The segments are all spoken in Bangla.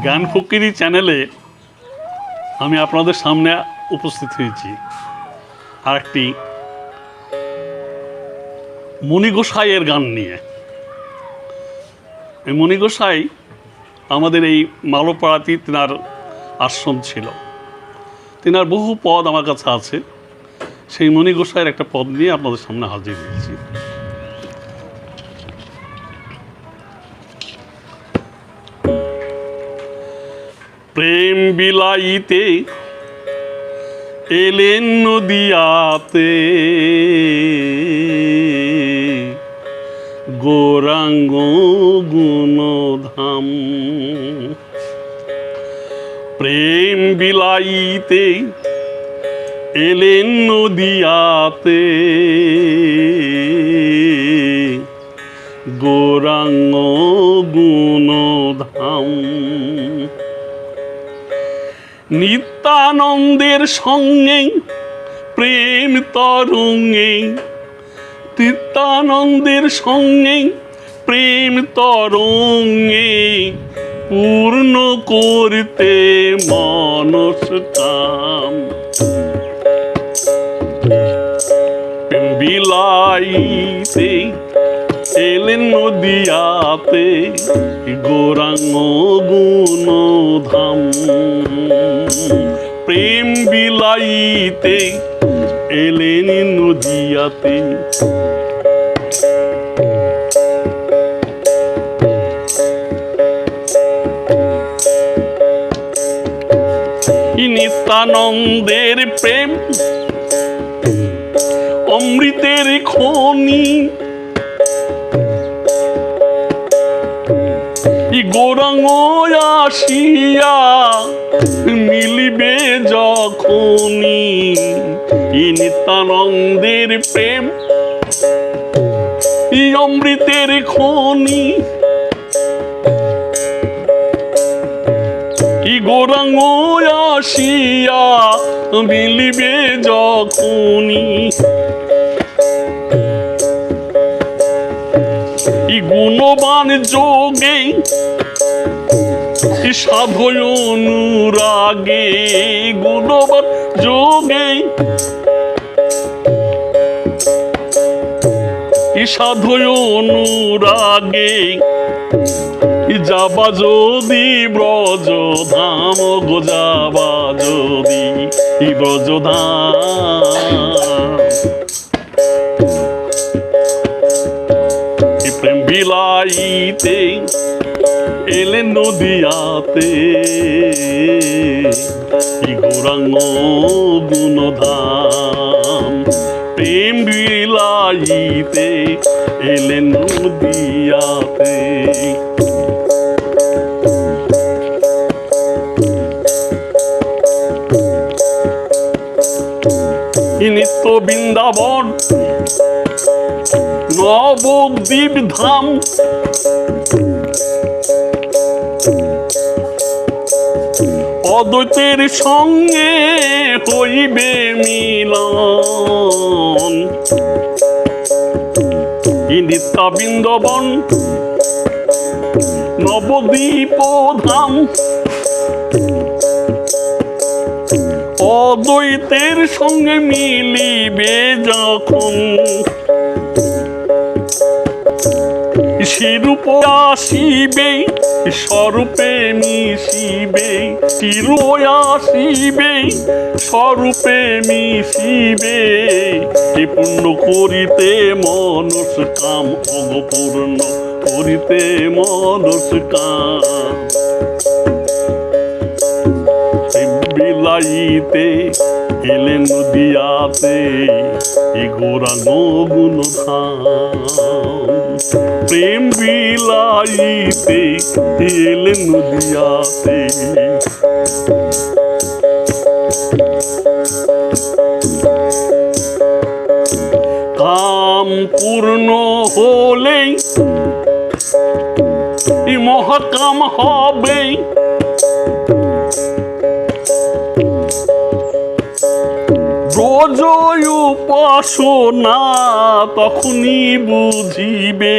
গান ফকিরি চ্যানেলে আমি আপনাদের সামনে উপস্থিত হয়েছি আরেকটি মণি গোসাইয়ের গান নিয়ে। এই মণি গোসাই আমাদের এই মালোপাড়াতে তিনার আশ্রম ছিল। তিনার বহু পদ আমার কাছে আছে। সেই মণি গোসাইয়ের একটা পদ নিয়ে আপনাদের সামনে হাজির হয়েছি। প্রেম বিলাইতে এলেন নদিয়াতে, গৌরাঙ্গ গুণধাম। প্রেম বিলাইতে এলেন নদিয়াতে, গৌরাঙ্গ গুণধাম। নিত্যানন্দের সঙ্গে প্রেম তরঙ্গে, নিত্যানন্দের সঙ্গে প্রেম তরঙ্গে, পূর্ণ করতে মানস কাম। প্রেম বিলাইতে এলেন নদিয়াতে, গৌরাঙ্গ গুণধাম। প্রেম বিলাইতে এলেন নদিয়াতে, নিত্যানন্দের প্রেম অমৃতের খনি। গৌরাঙ্গ আসিয়া মিলিবে যখনি, নিত্যানন্দের প্রেম অমৃতের খনি। গৌরাঙ্গ আসিয়া মিলিবে যখনি, গুণবান যোগে সাধয় অনুরাগে, গুণবান যোগে সাধয় অনুরাগে, যাবা যদি ব্রজ ধাম গো, যাবা যদি ব্রজ ধাম। প্রেম বিলাইতে এলেন নদিয়াতে, গৌরাঙ্গ গুণধাম। প্রেম বিলাইতে এলেন নদিয়াতে। নিত্য বৃন্দাবন নবদ্বীপ ধাম, অদ্বৈতের সঙ্গে হইবে মিলন। নিত্য বৃন্দাবন নবদ্বীপ ধাম, অদ্বৈতের সঙ্গে মিলিবে যখন, শিরূপ আসিবে স্বরূপে মিশিবে, শিরূপ আসিবে স্বরূপে মিশিবে। পূর্ণ করিতে মনস কাম, অগপূর্ণ করিতে মনস কাম। বিলাইতে এলেন নদিয়াতে, গৌরাঙ্গ গুণধাম। প্রেম বিলাইতে এলেন নদিয়াতে। কাম পূর্ণ হলে মহাকাম হবে, ব্রজ উপাসনা তখনই বুঝিবে,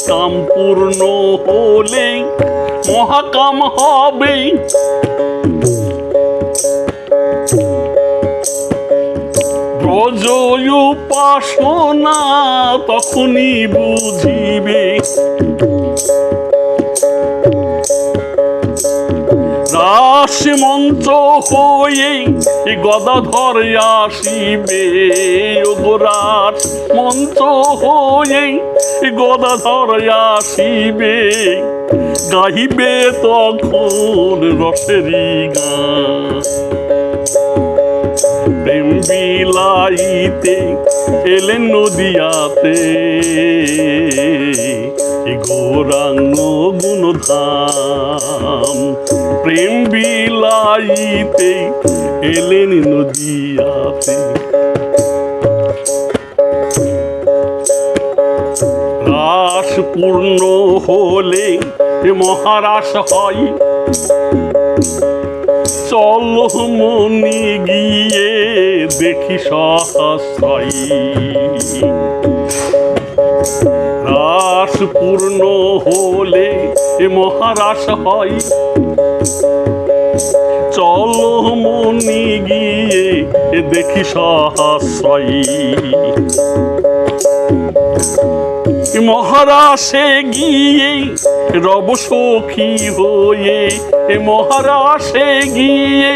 কাম পূর্ণ হলে মহাকাম হবে। ব্রজ উপাসনা তখনই বুঝিবে, রাস মঞ্চ হয়ে গদাধর আসিবে, রাস মঞ্চ হয়ে গদাধর আসিবে, গাহিবে তখন রসেরি গান। প্রেম বিলাইতে এলেন নদিয়াতে, গৌরাঙ্গ গুণধাম। প্রেম বিলাইতে এলেন নদিয়াতে, রাস পূর্ণ হলে মহারাস হয়, চল মনি গিয়ে দেখি সহস্রই। রাস পূর্ণ হলে মহারাস হয়, চল মনি গিয়ে দেখি সহস্রই। মহারাসে গিয়ে রব সখী হয়ে, মহারাসে গিয়ে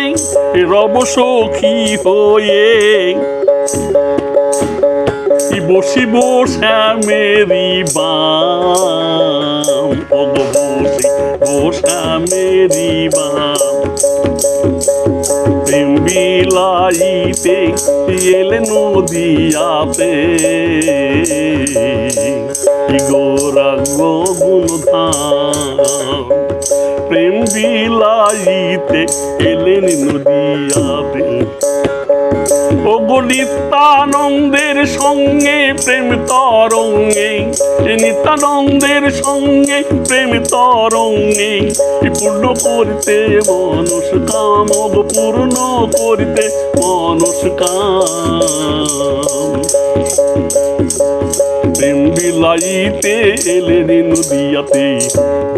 রব সখী হয়ে, বসিব শ্যামেরি বাম, বসিব শ্যামেরি বাম। প্রেম বিলাইতে এলে নদিয়াতে, গৌরাঙ্গ গুণধাম। প্রেম বিলাইতে এলেন নদিয়াতে, ওগো নিত্যানন্দের সঙ্গে প্রেম তরঙ্গে, নিত্যানন্দের সঙ্গে প্রেম তরঙ্গে, পূর্ণ করিতে মনস্কাম, ওগো পূর্ণ করিতে মনস্কাম। প্রেম বিলাইতে এলেন নদিয়াতে,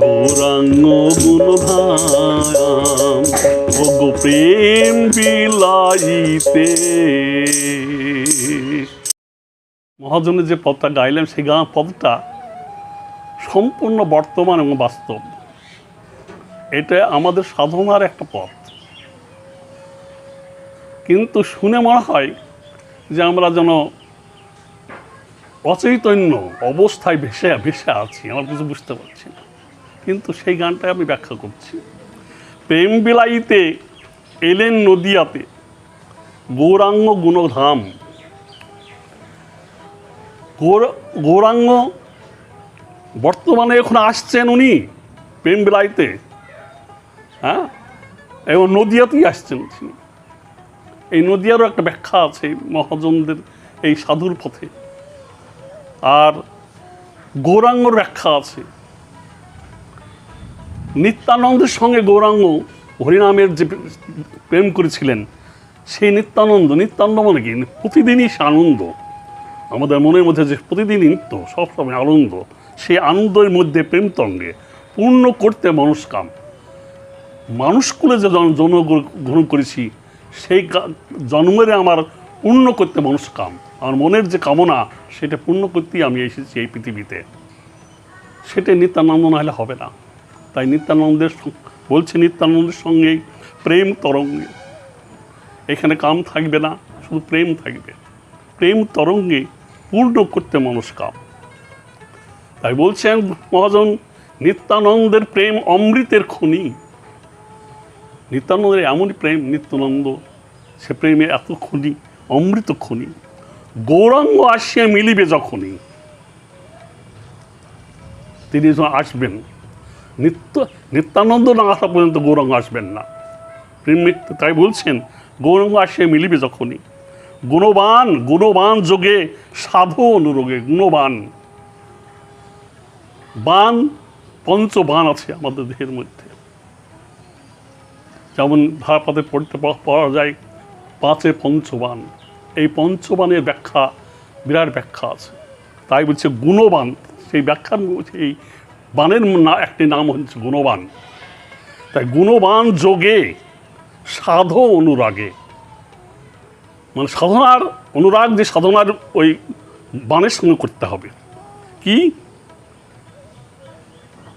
গৌরাঙ্গ গুণধাম। ওগো প্রেম বিলাইতে। মহাজনের যে পদটা গাইলেন সেই পদটা সম্পূর্ণ বর্তমান এবং বাস্তব। এটা আমাদের সাধনার একটা পথ, কিন্তু শুনে মনে হয় যে আমরা যেন অচৈতন্য অবস্থায় ভেসে ভেসে আছি, আমার কিছু বুঝতে পারছি না। কিন্তু সেই গানটা আমি ব্যাখ্যা করছি। প্রেম বিলাইতে এলেন নদিয়াতে, গৌরাঙ্গ গুণধাম। গৌরাঙ্গ বর্তমানে এখন আসছেন উনি প্রেম বিলাইতে, হ্যাঁ, এবং নদিয়াতেই আসছেন তিনি। এই নদিয়ারও একটা ব্যাখ্যা আছে মহাজনদের এই সাধুর পথে, আর গৌরাঙ্গর ব্যাখ্যা আছে। নিত্যানন্দের সঙ্গে গৌরাঙ্গ হরিনামের যে প্রেম করেছিলেন, সেই নিত্যানন্দ মানে কি? প্রতিদিনই সে আনন্দ, আমাদের মনের মধ্যে যে প্রতিদিনই নিত্য সবসময় আনন্দ, সেই আনন্দের মধ্যে প্রেম তরঙ্গে পূর্ণ করতে মনস্কাম। মানুষকুলে যে জন্মগ্রহণ করেছি, সেই জন্মের আমার পূর্ণ করতে মনস্কাম। আমার মনের যে কামনা সেটা পূর্ণ করতেই আমি এসেছি এই পৃথিবীতে। সেটা নিত্যানন্দ না হলে হবে না। তাই নিত্যানন্দের বলছে, নিত্যানন্দের সঙ্গেই প্রেম তরঙ্গে, এখানে কাম থাকবে না, শুধু প্রেম থাকবে। প্রেম তরঙ্গে পূর্ণ করতে মনস্কাম। তাই বলছেন মহাজন, নিত্যানন্দের প্রেম অমৃতের খনি। নিত্যানন্দের এমনই প্রেম, নিত্যানন্দ সে প্রেমে এত খনি, অমৃত খনি। গৌরাঙ্গ আসিয়া মিলিবে যখনই, তিনি আসবেন। নিত্যানন্দ না আসা পর্যন্ত গৌরাঙ্গ আসবেন না। প্রেমিক তাই বলছেন, গৌরাঙ্গ আসিয়া মিলিবে যখনই। গুণবান যোগে সাধু অনুরোগে। গুণবান বান, পঞ্চবান আছে আমাদের দেহের মধ্যে। যেমন ধারাপাতে পড়তে পাওয়া যায় 5 পঞ্চবান। এই পঞ্চবানের ব্যাখ্যা, বিরাট ব্যাখ্যা আছে। তাই বলছে গুণবান, সেই ব্যাখ্যার সেই বানের একটি নাম হচ্ছে গুণবান। তাই গুণবান যোগে সাধ অনুরাগে, মানে সাধনার অনুরাগ যে সাধনার ওই বানের সঙ্গে করতে হবে। কি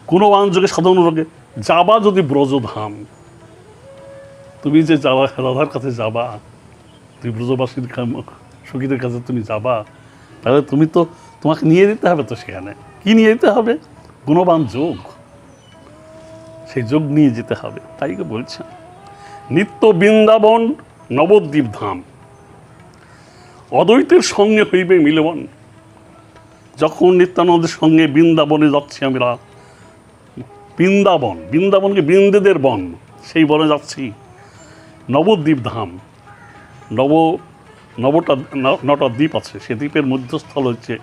গুণবান যোগে সাধন অনুরাগে যাবা যদি ব্রজধাম, তুমি যে যাবা রাধার কাছে যাবা, তুমি ব্রজবাসীর সখীদের কাছে তুমি যাবা, তাহলে তুমি তো তোমাকে নিয়ে যেতে হবে তো সেখানে। কি নিয়ে যেতে হবে? গুণবান যোগ, সেই যোগ নিয়ে যেতে হবে। তাই বলছেন নিত্য বৃন্দাবন নবদ্বীপ ধাম, অদ্বৈতের সঙ্গে হইবে মিলবন। যখন নিত্যানন্দের সঙ্গে বৃন্দাবনে যাচ্ছি আমরা, বৃন্দাবন, বৃন্দাবনকে বৃন্দেদের বন, সেই বনে যাচ্ছি। নবদ্বীপ ধাম, নটা দ্বীপ আছে, সে দ্বীপের মধ্যস্থল হচ্ছে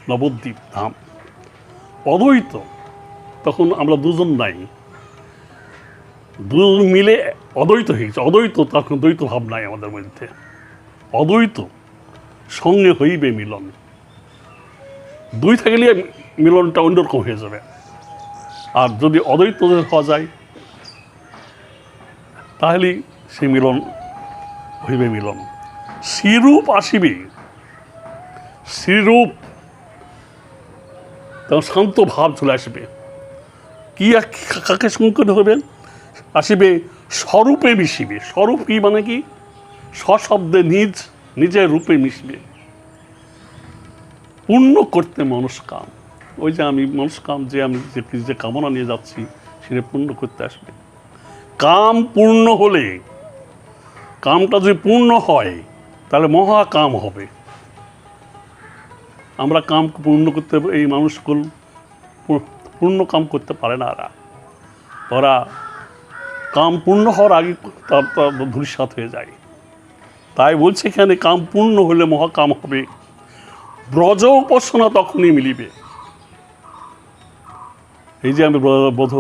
নবদ্বীপ ধাম। অদ্বৈত, তখন আমরা দুজন নাই, দুজন মিলে অদ্বৈত হয়ে গেছে। অদ্বৈত, তখন দ্বৈত ভাব নাই আমাদের মধ্যে। অদ্বৈত সঙ্গে হইবে মিলন, দুই থাকলে মিলনটা অন্যরকম হয়ে যাবে। আর যদি অদ্বৈত হওয়া যায় তাহলে সেই মিলন হইবে মিলন। শ্রীরূপ আসিবে, শ্রীরূপ তখন শান্ত ভাব চলে আসবে। কি কাকে সংকট হবে? আসিবে স্বরূপে মিশিবে। স্বরূপ কি মানে কি? স্বশব্দে নিজের রূপে মিশবে। পূর্ণ করতে মনস্কাম, ওই যে আমি মনস্কাম, যে আমি যে কামনা নিয়ে যাচ্ছি সেটা পূর্ণ করতে আসবে। কাম পূর্ণ হলে, কামটা যদি পূর্ণ হয় তাহলে মহাকাম হবে। আমরা কাম পূর্ণ করতে, এই মানুষগুলো পূর্ণ কাম করতে পারে না। ওরা কাম পূর্ণ হওয়ার আগে তার ধূলিসাৎ হয়ে যায়। তাই বলছে এখানে কাম পূর্ণ হলে মহাকাম হবে, ব্রজ উপাসনা তখনই মিলিবে। এই যে আমি বোধ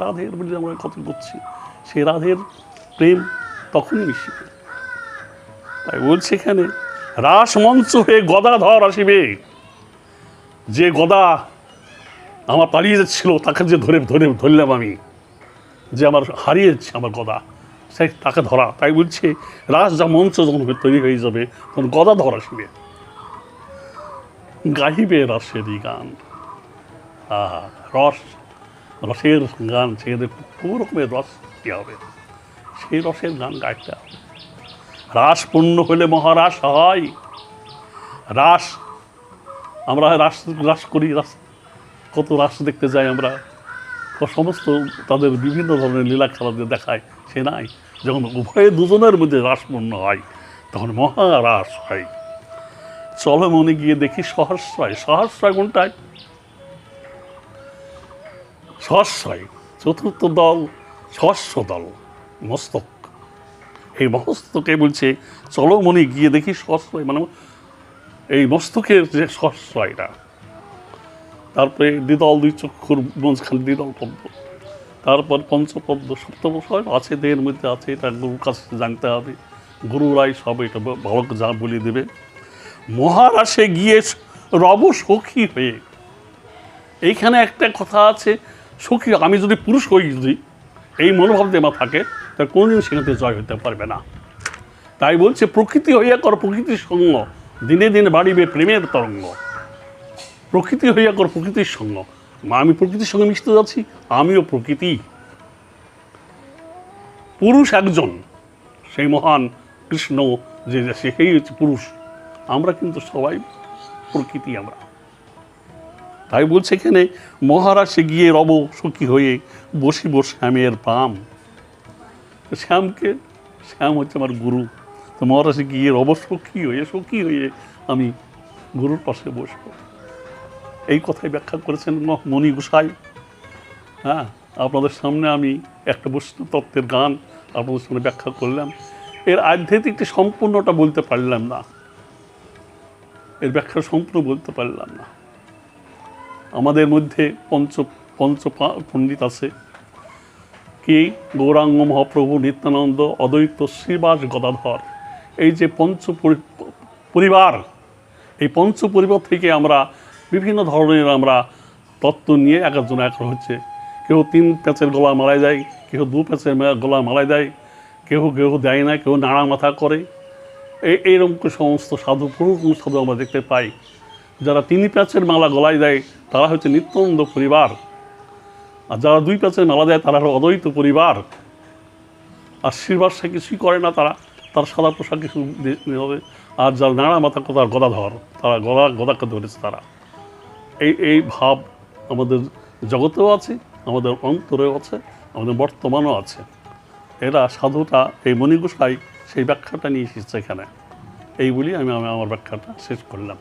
রাধের বলে আমরা কত করছি, সেই রাধের প্রেম তখনই মিশিবে। তাই বলছে এখানে রাস মঞ্চ হয়ে গদাধর আসিবে। যে গদা আমার পালিয়ে যাচ্ছিল, তাকে যে ধরলাম আমি, যে আমার হারিয়েছে আমার গদা, সেই তাকে ধরা। তাই বলছে রাস যা মঞ্চ যখন তৈরি হয়ে যাবে তখন গদাধর আসিবে। গাহিবে রসেরই গান, রসের গান, সেখানে কোনো রকমের রস কি হবে, সেই রসের গান গাইতে হবে। রাস পূর্ণ হলে মহারাস হয়। রাস, আমরা রাস করি, কত রাস দেখতে যাই আমরা, সমস্ত তাদের বিভিন্ন ধরনের লীলা খেলা দেখায়, সে নাই। যখন উভয়ে দুজনের মধ্যে রাসপূর্ণ হয় তখন মহারাস হয়। চলো মনে গিয়ে দেখি সহস্রয়। সহস্রয় কোনটায়? সহস্রয়, চতুর্থ দল সহস্র দল, মস্তক। এই মস্তকে বলছে চলো মনে গিয়ে দেখি সহস্রয়, মানে এই মস্তকের যে সহস্রয়টা। তারপরে দ্বিদল, দুই চক্ষুর মাঝখানে দ্বিদল পদ্ম, তারপর পঞ্চপদ্ম, সপ্তম আছে, দেহের মধ্যে আছে। এটা গুরুর কাছে জানতে হবে, গুরুরাই সব এটা ভালো যা বলে দেবে। মহারাসে গিয়ে রব সখী হয়ে, এইখানে একটা কথা আছে, সখী, আমি যদি পুরুষ হই, যদি এই মনোভাব দিয়ে আমার থাকে, তাহলে কোনোদিন সেখানে জয় হতে পারবে না। তাই বলছে প্রকৃতি হইয়া কর প্রকৃতির সঙ্গ, দিনে দিনে বাড়িবে প্রেমের তরঙ্গ। প্রকৃতি হইয়া কর প্রকৃতির সঙ্গ, আমি প্রকৃতির সঙ্গে মিশতে যাচ্ছি, আমিও প্রকৃতি। পুরুষ একজন, সেই মহান কৃষ্ণ যে সেই হচ্ছে পুরুষ, আমরা কিন্তু সবাই প্রকৃতি আমরা। তাই বলছে এখানে মহারাসে গিয়ে রব সখী হয়ে বসিব শ্যামের পাম। শ্যামকে, শ্যাম হচ্ছে আমার গুরু, তো মহারাসে গিয়ে রব সখী হয়ে আমি গুরুর পাশে বসবো। এই কথাই ব্যাখ্যা করেছেন মণি গোসাই। হ্যাঁ, আপনাদের সামনে আমি একটা বৈষ্ণব তত্ত্বের গান আপনাদের সামনে ব্যাখ্যা করলাম। এর আধ্যাত্মিকটি সম্পূর্ণটা বলতে পারলাম না, এর ব্যাখ্যা সম্পূর্ণ বলতে পারলাম না। আমাদের মধ্যে পঞ্চ পণ্ডিত আছে, কি গৌরাঙ্গ মহাপ্রভু, নিত্যানন্দ, অদ্বৈত, শ্রীবাস, গদাধর। এই যে পরিবার, এই পঞ্চ পরিবার থেকে আমরা বিভিন্ন ধরনের আমরা তত্ত্ব নিয়ে এক একজন এক হচ্ছে কেউ 3 প্যাচের গলা মালায় দেয়, কেউ 2 প্যাচের গলা মালায় দেয়, কেউ কেউ দেয় না, কেউ নাড়া মাথা করে। এইরকম সমস্ত সাধু, পুরুষ সাধু আমরা দেখতে পাই। যারা 3 প্যাচের মালা গলায় দেয় তারা হচ্ছে নিত্যানন্দ পরিবার, আর যারা 2 প্যাচের মালা দেয় তারা হলো অদ্বৈত পরিবার। আর শিরবাসা কিছুই করে না, তার সাদা পোশাক কিছু হবে। আর যারা নাড়া মাথা তার গদাধর, তারা গদাকে ধরেছে তারা। এই ভাব আমাদের জগতেও আছে, আমাদের অন্তরেও আছে, আমাদের বর্তমানও আছে। এরা সাধুটা, এই মণিগোসাই সেই ব্যাখ্যাটা নিয়ে এসেছে এখানে। এই বলি আমি আমার ব্যাখ্যাটা শেষ করলাম।